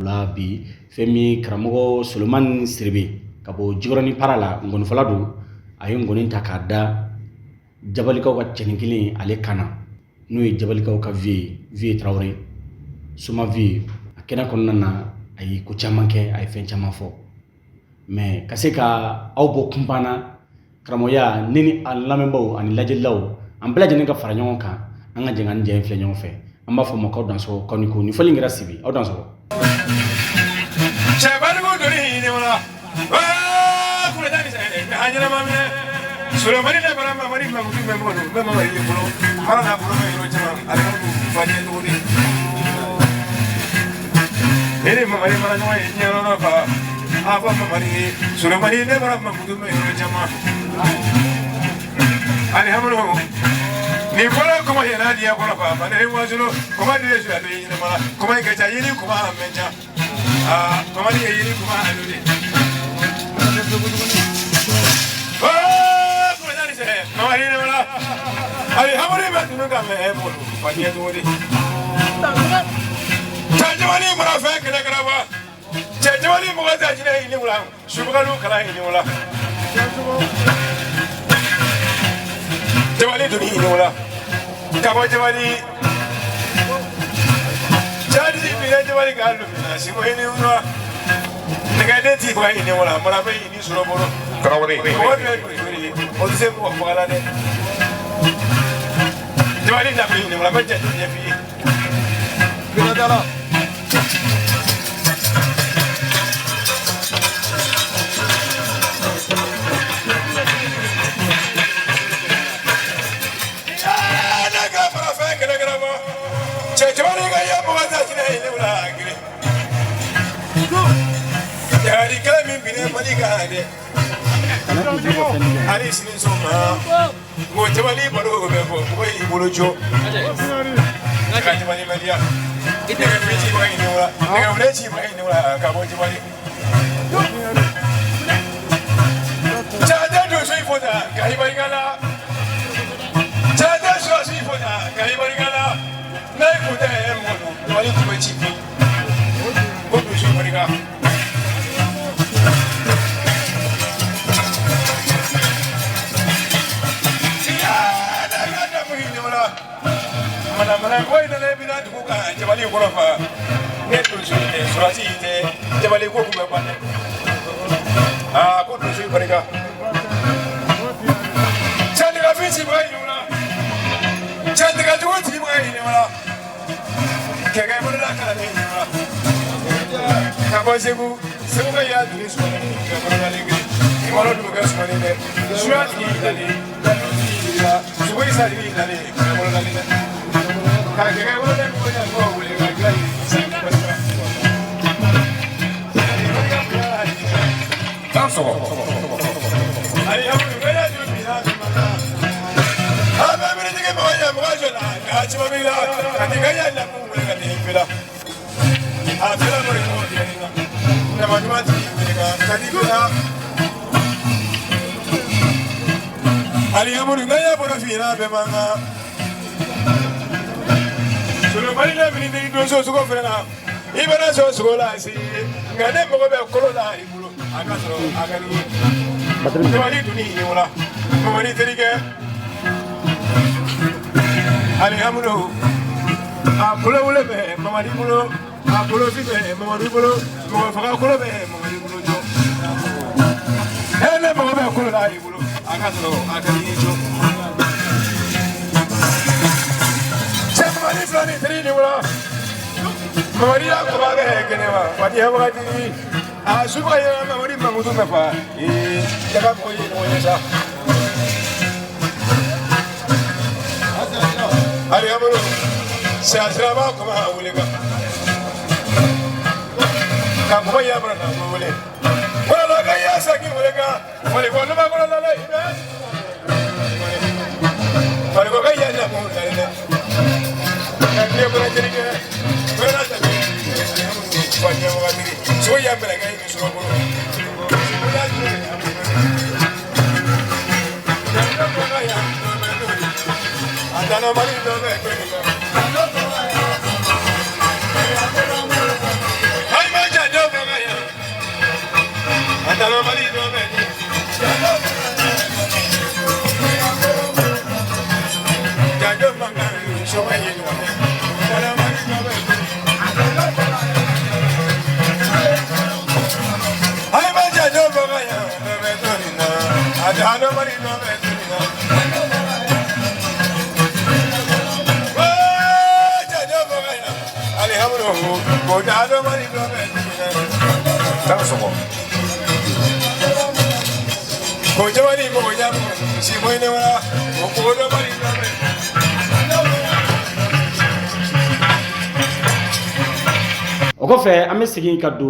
La bi femi karamogo Suleman Siribe kabo jigoroni parala ngoni faladu ayo ngoni takada jabalikaw ka ceninkili ale kana no ye jabalikaw ka vie Traoré suma vie akena konnana ay ko chamanke ay fen chamafo mais kaseka aw bo kumpana karamoya nini alamembaw ani lajelaw am bla jenen ka fara ñon kan anga jengan je fle ñon fe amba fo mako dans so koniko ni fali ngira sibi aw dans so Chabani mo dori ni wala. Wa kula dani sai. Hajara mame. Sura mari na bara mari ma mutu me mo me mo mari ko. Mara na ko me ro chama. Ari ko fani to ni. Ere ma mari mara no ni no no fa. Ava ma mari. Sura mari na bara ma mutu me ro chama. Ani hamro. Ni kola kuma yana dia kola fa. Ma ne wa julo. Kuma dire su abi ni mara. Kuma ga ja yini kuma menja. Comment dire il est comment allumer oh comment dire c'est comment dire voilà allez hamari ba tunu ka me bolu fani to wori tajawani mura fa kala kala ba tajawani mu ga ta jina ni wala shugalu kala ni wala tajawani duni ni wala kabo tajawani jadi bila tajawani galu si ko ni uno negade ti ko ni wala mara be ni suro boro Traoré o se ko wala de tajawani da bi ni wala ba jadi ya bi bila dala Ali sini soma mo tawali baro be ko boy bolojo ka tawali malia ite ka piji ba ni wala ka blechi ba ni wala ka bo tawali chada do soi foda ka ibari gala chada so soi foda ka ibari gala nai ko de mo tawali ti bachi ko do soi bari ga mana boy na le bina du ka jabali ko fa ne to su ne surasi te jabali ko ko ba ne ko to su barika chande ga bichi ba ni wala chande ga tu ti ba ni wala ke ga mo la ka ni wala ka ba sebu ga ya du su ne ka ba la le ni mo lo du ga su ne ne surasi ni ni su ko isa ni ni ka mo la le Solo marina bini ni dozo suko fena ibana so suko la si ngade mo be kolo la ibulo aka so aka ni wali duni ni wala mo wali terike ali hamulo a kolo wala be mo wali bulo a kolo fi be mo wali bulo mo fa kolo be mo wali bulo jo hele mo be kolo la ibulo aka so aka ni jo Mari flani teri ni wala mari ya ko ba ga ke ne wa wadi ha wa di a su ba ya ma mari ma mudu me fa ya ga ko yi mo sa ari amro se atraba ko ma wule ka ko ya bra na wule wala la ga ya sa ki wule ka wale ko na ba ko la la ina wale ko ga ya na mo la ina dia berjeriga berada di banyak orang ini so yang mereka ini suruh bulu ada nama ini dong mari do be jado manga so ma yi no jado mari do be ay ma jado manga ya do be to ni na jado mari do be to ni na jado manga ya alhamdulillah ko jado mari do be to ni na taso ko Kojamani moja si mwene wala okodo mari nabe o kɔfɛ an bɛ segin ka don